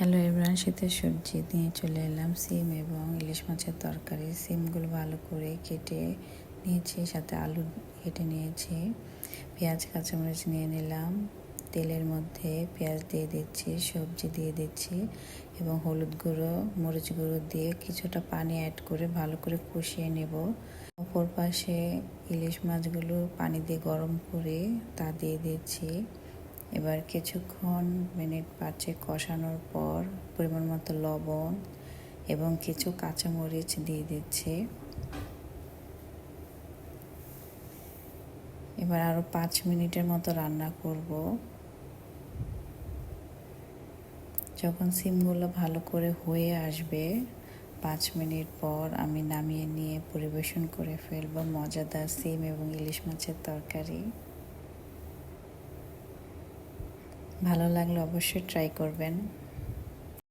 Hello everyone, শীতের সবজি নিয়ে চলে এলাম সিম এবং ইলিশ মাছের তরকারি। সিমগুলো ভালো করে কেটে নিয়েছি, সাথে আলু কেটে নিয়েছি, পেঁয়াজ কাঁচামরিচ নিয়ে নিলাম। তেলের মধ্যে পেঁয়াজ দিয়ে দিচ্ছি, সবজি দিয়ে দিচ্ছি এবং হলুদ গুঁড়ো মরিচ গুঁড়ো দিয়ে কিছুটা পানি অ্যাড করে ভালো করে কষিয়ে নেব। অপর পাশে ইলিশ মাছগুলো পানি দিয়ে গরম করে তা দিয়ে দিচ্ছি। এবার কিছুক্ষণ মিনিট 5 কষানোর পর পরিমাণ মতো লবণ এবং কিছু কাঁচামরিচ দিয়ে দিচ্ছি। এবার আরও 5 মিনিটের মতো রান্না করব। যখন সিমগুলো ভালো করে হয়ে আসবে 5 মিনিট পর আমি নামিয়ে নিয়ে পরিবেশন করে ফেলব মজাদার সিম এবং ইলিশ মাছের তরকারি। ভালো লাগলে অবশ্যই ট্রাই করবেন।